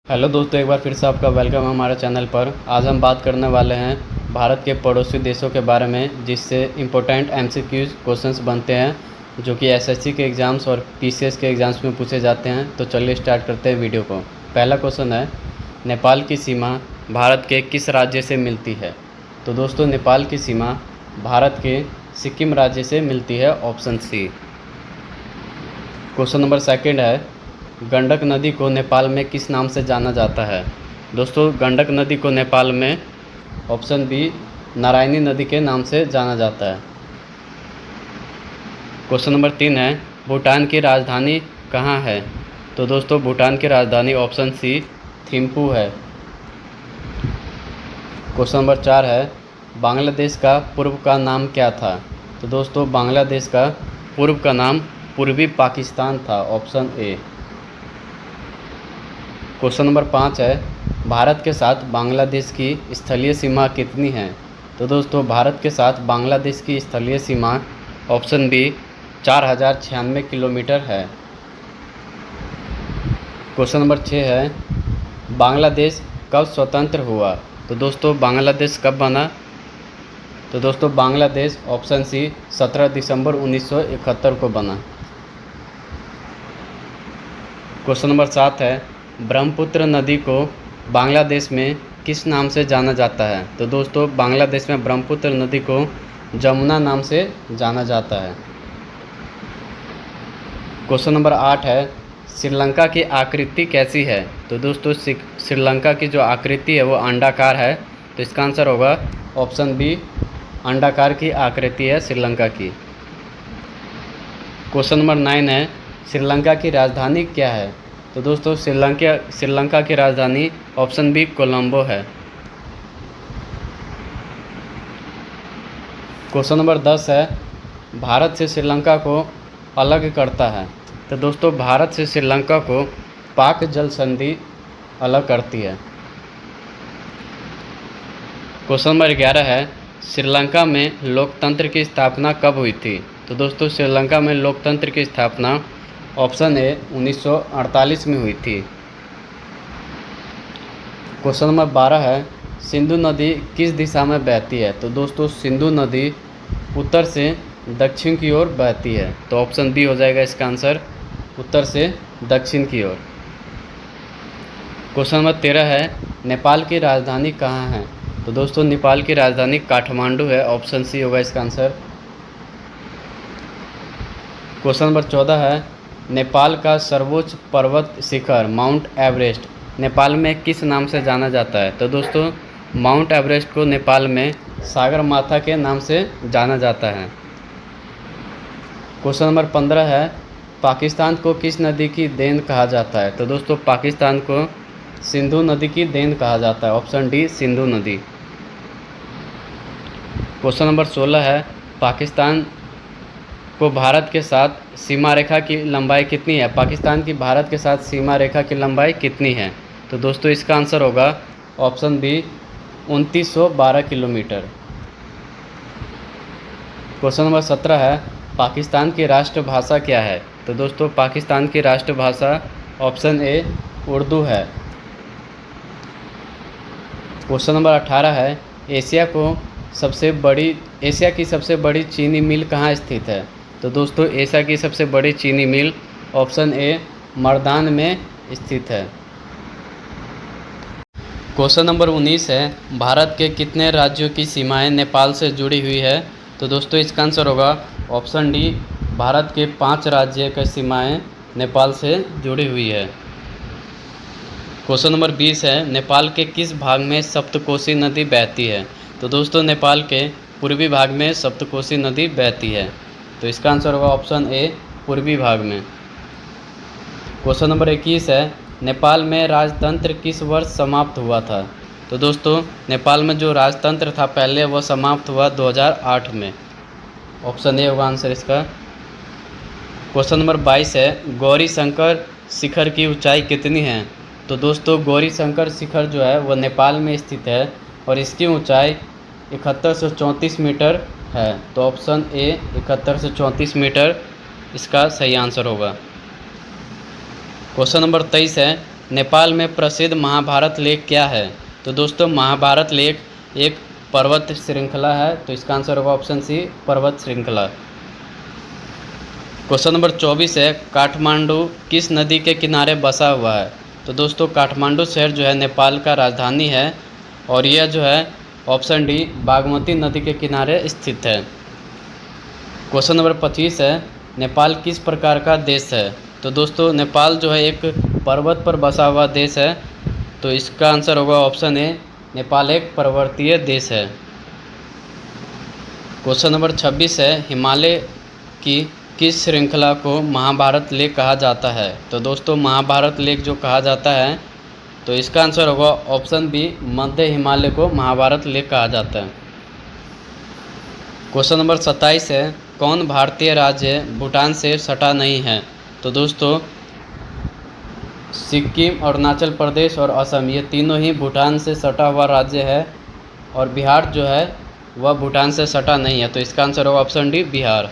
Hello दोस्तों, एक बार फिर से आपका वेलकम है हमारे चैनल पर। आज हम बात करने वाले हैं भारत के पड़ोसी देशों के बारे में, जिससे इम्पोर्टेंट एमसीक्यूज क्वेश्चंस बनते हैं जो कि एसएससी के एग्ज़ाम्स और पीसीएस के एग्ज़ाम्स में पूछे जाते हैं। तो चलिए स्टार्ट करते हैं वीडियो को। पहला क्वेश्चन है, नेपाल की सीमा भारत के किस राज्य से मिलती है? तो दोस्तों, नेपाल की सीमा भारत के सिक्किम राज्य से मिलती है, option C. Question number second है, गंडक नदी को नेपाल में किस नाम से जाना जाता है? दोस्तों, गंडक नदी को नेपाल में ऑप्शन बी नारायणी नदी के नाम से जाना जाता है। क्वेश्चन नंबर 3 है, भूटान की राजधानी कहाँ है? तो दोस्तों, भूटान की राजधानी ऑप्शन सी थिम्पू है। क्वेश्चन नंबर 4 है, बांग्लादेश का पूर्व का नाम क्या था? तो दोस्तों, बांग्लादेश का पूर्व का नाम पूर्वी पाकिस्तान था, ऑप्शन ए। क्वेश्चन नंबर 5 है, भारत के साथ बांग्लादेश की स्थलीय सीमा कितनी है? तो दोस्तों, भारत के साथ बांग्लादेश की स्थलीय सीमा ऑप्शन बी 4096 किलोमीटर है। क्वेश्चन नंबर 6 है, बांग्लादेश कब स्वतंत्र हुआ? तो दोस्तों, बांग्लादेश कब बना? तो दोस्तों, बांग्लादेश ऑप्शन सी 17 दिसंबर 1971 को बना। क्वेश्चन नंबर 7 है, ब्रह्मपुत्र नदी को बांग्लादेश में किस नाम से जाना जाता है? तो दोस्तों, बांग्लादेश में ब्रह्मपुत्र नदी को जमुना नाम से जाना जाता है। क्वेश्चन नंबर 8 है, श्रीलंका की आकृति कैसी है? तो दोस्तों, श्रीलंका की जो आकृति है वो अंडाकार है, तो इसका आंसर होगा ऑप्शन बी, अंडाकार की आकृति है श्रीलंका की। क्वेश्चन नंबर 9 है, श्रीलंका की राजधानी क्या है? तो दोस्तों, श्रीलंका की राजधानी ऑप्शन बी कोलंबो है। क्वेश्चन नंबर 10 है, भारत से श्रीलंका को अलग करता है? तो दोस्तों, भारत से श्रीलंका को पाक जल संधि अलग करती है। क्वेश्चन नंबर 11 है, श्रीलंका में लोकतंत्र की स्थापना कब हुई थी? तो दोस्तों, श्रीलंका में लोकतंत्र की स्थापना ऑप्शन ए 1948 में हुई थी। क्वेश्चन नंबर 12 है, सिंधु नदी किस दिशा में बहती है? तो दोस्तों, सिंधु नदी उत्तर से दक्षिण की ओर बहती है, तो ऑप्शन बी हो जाएगा इसका आंसर, उत्तर से दक्षिण की ओर। क्वेश्चन नंबर 13 है, नेपाल की राजधानी कहाँ है? तो दोस्तों, नेपाल की राजधानी काठमांडू है, ऑप्शन सी होगा इसका आंसर। क्वेश्चन नंबर 14 है, नेपाल का सर्वोच्च पर्वत शिखर माउंट एवरेस्ट नेपाल में किस नाम से जाना जाता है? तो दोस्तों, माउंट एवरेस्ट को नेपाल में सागरमाथा के नाम से जाना जाता है। क्वेश्चन नंबर 15 है, पाकिस्तान को किस नदी की देन कहा जाता है? तो दोस्तों, पाकिस्तान को सिंधु नदी की देन कहा जाता है, ऑप्शन डी सिंधु नदी। क्वेश्चन नंबर 16 है, पाकिस्तान को भारत के साथ सीमा रेखा की लंबाई कितनी है? पाकिस्तान की भारत के साथ सीमा रेखा की लंबाई कितनी है? तो दोस्तों, इसका आंसर होगा option B 2912 kilometre. Question number 17 है, पाकिस्तान की राष्ट्रभाषा क्या है? तो दोस्तों, पाकिस्तान की राष्ट्रभाषा ऑप्शन ए उर्दू है। क्वेश्चन नंबर 18 है, एशिया की सबसे बड़ी चीनी मिल कहाँ स्थित है? तो दोस्तों, एशिया की सबसे बड़ी चीनी मिल ऑप्शन ए मर्दान में स्थित है। क्वेश्चन नंबर 19 है, भारत के कितने राज्यों की सीमाएं नेपाल से जुड़ी हुई है? तो दोस्तों, इसका आंसर होगा ऑप्शन डी, भारत के 5 राज्य की सीमाएं नेपाल से जुड़ी हुई है। क्वेश्चन नंबर 20 है, नेपाल के किस भाग में सप्तकोशी नदी बहती है? तो दोस्तों, नेपाल के पूर्वी भाग में सप्तकोशी नदी बहती है, तो इसका आंसर होगा ऑप्शन ए पूर्वी भाग में। क्वेश्चन नंबर 21 है, नेपाल में राजतंत्र किस वर्ष समाप्त हुआ था? तो दोस्तों, नेपाल में जो राजतंत्र था पहले, वह समाप्त हुआ 2008 में, ऑप्शन ए होगा आंसर इसका। क्वेश्चन नंबर 22 है, गौरी शंकर शिखर की ऊंचाई कितनी है? तो दोस्तों, गौरी शंकर शिखर जो है वह नेपाल में स्थित है और इसकी ऊंचाई 7134 मीटर है, तो ऑप्शन ए 7134 मीटर इसका सही आंसर होगा। क्वेश्चन नंबर 23 है, नेपाल में प्रसिद्ध महाभारत लेक क्या है? तो दोस्तों महाभारत लेक एक पर्वत श्रृंखला है, तो इसका आंसर होगा ऑप्शन सी, पर्वत श्रृंखला। क्वेश्चन नंबर 24 है, काठमांडू किस नदी के किनारे बसा हुआ है? तो दोस्तों काठमांडू शहर जो है नेपाल का राजधानी है और यह जो है ऑप्शन डी बागमती नदी के किनारे स्थित है। क्वेश्चन नंबर 25 है, नेपाल किस प्रकार का देश है? तो दोस्तों नेपाल जो है एक पर्वत पर बसा हुआ देश है, तो इसका आंसर होगा ऑप्शन ए, नेपाल एक पर्वतीय देश है। क्वेश्चन नंबर 26 है, हिमालय की किस श्रृंखला को महाभारत लेक कहा जाता है? तो दोस्तों महाभारत लेक जो कहा जाता है, तो इसका आंसर होगा ऑप्शन बी, मध्य हिमालय को महाभारत लेक कहा जाता है। क्वेश्चन नंबर 27 है, कौन भारतीय राज्य भूटान से सटा नहीं है? तो दोस्तों सिक्किम, अरुणाचल प्रदेश और असम, ये तीनों ही भूटान से सटा हुआ राज्य है और बिहार जो है वह भूटान से सटा नहीं है, तो इसका आंसर होगा option D, Bihar.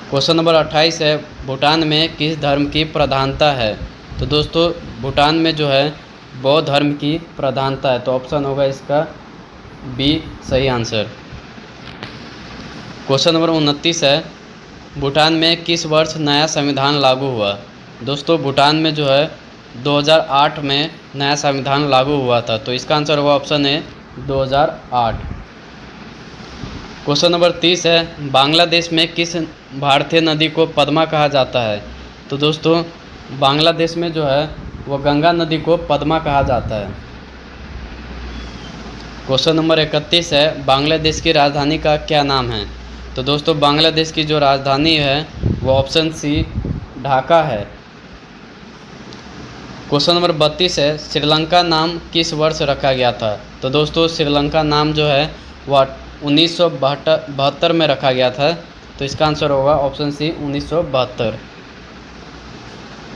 Question number 28 है, भूटान में किस धर्म की प्रधानता है? तो दोस्तों भूटान में जो है बौद्ध धर्म की प्रधानता है, तो ऑप्शन होगा इसका बी सही आंसर। क्वेश्चन नंबर 29 है, भूटान में किस वर्ष नया संविधान लागू हुआ? दोस्तों भूटान में जो है 2008 में नया संविधान लागू हुआ था, तो इसका आंसर होगा ऑप्शन ए, 2008। क्वेश्चन नंबर 30 है, बांग्लादेश में किस भारतीय नदी को पद्मा कहा जाता है? तो दोस्तों बांग्लादेश में जो है वो गंगा नदी को पद्मा कहा जाता है। क्वेश्चन नंबर 31 है, बांग्लादेश की राजधानी का क्या नाम है? तो दोस्तों बांग्लादेश की जो राजधानी है वो ऑप्शन सी, ढाका है। क्वेश्चन नंबर 32 है, श्रीलंका नाम किस वर्ष रखा गया था? तो दोस्तों श्रीलंका नाम जो है वह 1972 में रखा गया था, तो इसका आंसर होगा ऑप्शन सी, 1972।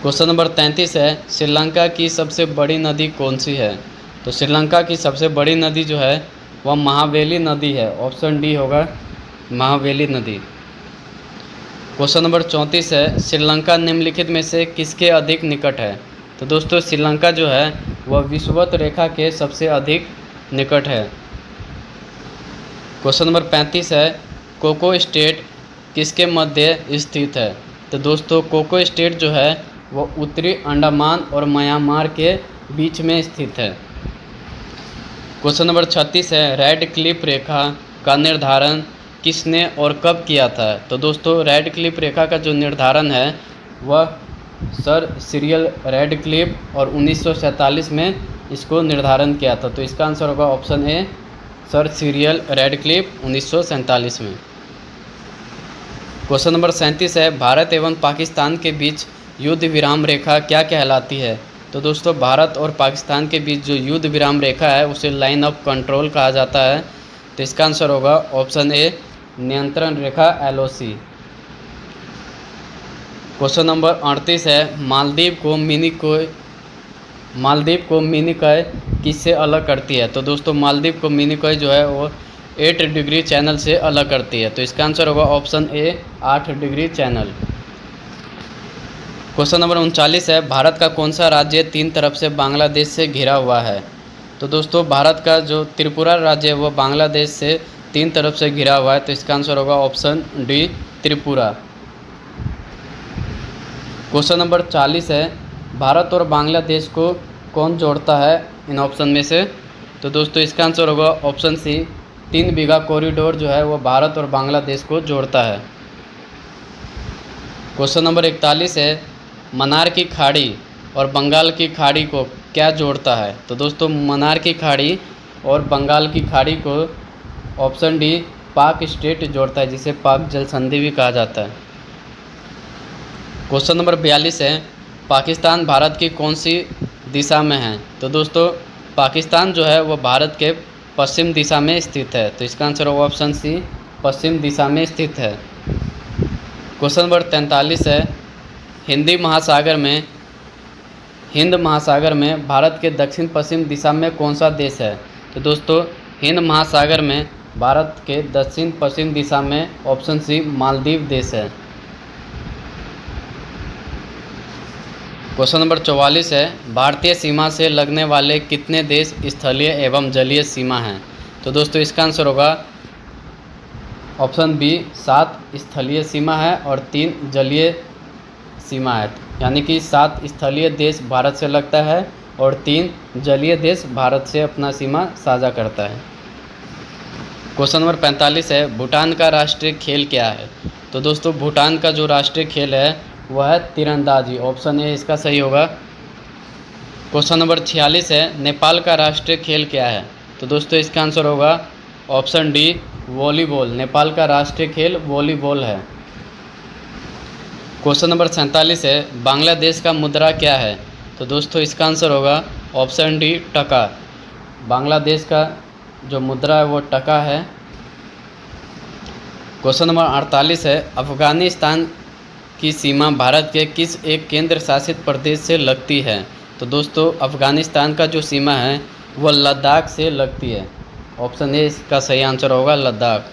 क्वेश्चन नंबर 33 है, श्रीलंका की सबसे बड़ी नदी कौन सी है? तो श्रीलंका की सबसे बड़ी नदी जो है वह महावेली नदी है, ऑप्शन डी होगा महावेली नदी। क्वेश्चन नंबर 34 है, श्रीलंका निम्नलिखित में से किसके अधिक निकट है? तो दोस्तों श्रीलंका जो है वह विषुवत रेखा के सबसे अधिक निकट है। क्वेश्चन नंबर 35 है, कोको स्टेट किसके मध्य स्थित है? तो दोस्तों कोको स्टेट जो है वह उत्तरी अंडमान और म्यांमार के बीच में स्थित है। क्वेश्चन नंबर 36 है, रेड क्लिफ रेखा का निर्धारण किसने और कब किया था? तो दोस्तों रेड क्लिफ रेखा का जो निर्धारण है वह सर सिरिल रेड क्लिफ और 1947 में इसको निर्धारण किया था, तो इसका आंसर होगा option A, sir Cyril red Cliff 1947 में। क्वेश्चन नंबर 37 है, भारत एवं पाकिस्तान के बीच युद्ध विराम रेखा क्या कहलाती है? तो दोस्तों भारत और पाकिस्तान के बीच जो युद्ध विराम रेखा है उसे लाइन ऑफ कंट्रोल कहा जाता है, तो इसका आंसर होगा ऑप्शन ए, नियंत्रण रेखा LOC। क्वेश्चन नंबर 38 है, मालदीव को मिनिकॉय किससे अलग करती है? तो दोस्तों मालदीव को मिनिकॉय जो है वो 8 डिग्री चैनल से अलग करती है, तो इसका आंसर होगा option A, 8 degree channel. Question number 39 है, भारत का कौन सा राज्य 3 तरफ से बांग्लादेश से घिरा हुआ है? तो दोस्तों भारत का जो त्रिपुरा राज्य है वो बांग्लादेश से 3 तरफ से घिरा हुआ है, तो इसका आंसर होगा option D, Tripura. Question number 40 है, भारत और बांग्लादेश को कौन जोड़ता है इन ऑप्शन में से? तो दोस्तों इसका आंसर होगा ऑप्शन सी, 3 बीघा कॉरिडोर जो है वो भारत और बांग्लादेश को जोड़ता है। क्वेश्चन नंबर 41 है, मन्नार की खाड़ी और बंगाल की खाड़ी को क्या जोड़ता है? तो दोस्तों मन्नार की खाड़ी और बंगाल की खाड़ी को ऑप्शन डी, पाक स्टेट जोड़ता है, जिसे पाक जल संधि भी कहा जाता है। क्वेश्चन नंबर 42 है, पाकिस्तान भारत की कौन सी दिशा में है? तो दोस्तों पाकिस्तान जो है वो भारत के पश्चिम दिशा में स्थित है, तो इसका आंसर होगा ऑप्शन सी, पश्चिम दिशा में स्थित है। क्वेश्चन नंबर 43 है, हिंद महासागर में भारत के दक्षिण पश्चिम दिशा में कौन सा देश है? तो दोस्तों हिंद महासागर में भारत के दक्षिण पश्चिम दिशा में ऑप्शन सी, मालदीव देश है। क्वेश्चन नंबर 44 है, भारतीय सीमा से लगने वाले कितने देश स्थलीय एवं जलीय सीमा हैं? तो दोस्तों इसका आंसर होगा ऑप्शन बी 7 स्थलीय सीमा है और 3 जलीय सीमा है, यानी कि 7 स्थलीय देश भारत से लगता है और 3 जलीय देश भारत से अपना सीमा साझा करता है। क्वेश्चन नंबर 45 है, भूटान का राष्ट्रीय खेल क्या है? तो दोस्तों भूटान का जो राष्ट्रीय खेल है वह है तीरंदाजी, ऑप्शन ए इसका सही होगा। क्वेश्चन नंबर 46 है, नेपाल का राष्ट्रीय खेल क्या है? तो दोस्तों इसका आंसर होगा ऑप्शन डी वॉलीबॉल, नेपाल का राष्ट्रीय खेल वॉलीबॉल है। क्वेश्चन नंबर 47 है, बांग्लादेश का मुद्रा क्या है? तो दोस्तों इसका आंसर होगा ऑप्शन डी टका, बांग्लादेश का जो मुद्रा है वो टका है। क्वेश्चन नंबर 48 है, अफ़गानिस्तान की सीमा भारत के किस एक केंद्र शासित प्रदेश से लगती है? तो दोस्तों अफ़गानिस्तान का जो सीमा है वह लद्दाख से लगती है, ऑप्शन ए इसका सही आंसर होगा लद्दाख।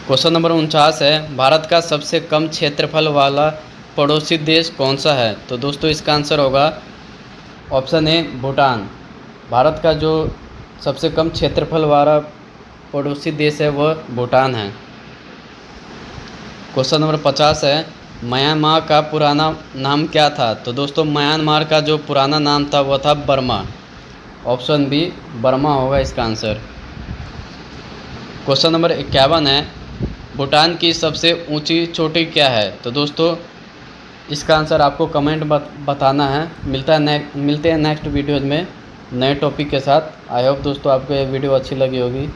क्वेश्चन नंबर 49 है, भारत का सबसे कम क्षेत्रफल वाला पड़ोसी देश कौन सा है? तो दोस्तों इसका आंसर होगा ऑप्शन ए भूटान, भारत का जो सबसे कम क्षेत्रफल वाला पड़ोसी देश है वह भूटान है। क्वेश्चन नंबर 50 है, म्यांमार का पुराना नाम क्या था? तो दोस्तों म्यांमार का जो पुराना नाम था वह था बर्मा, ऑप्शन बी बर्मा होगा इसका आंसर। क्वेश्चन नंबर 51 है, भूटान की सबसे ऊंची चोटी क्या है? तो दोस्तों इसका आंसर आपको कमेंट बताना है। मिलते हैं नेक्स्ट वीडियो में नए टॉपिक के साथ। आई होप दोस्तों आपको ये वीडियो अच्छी लगी होगी।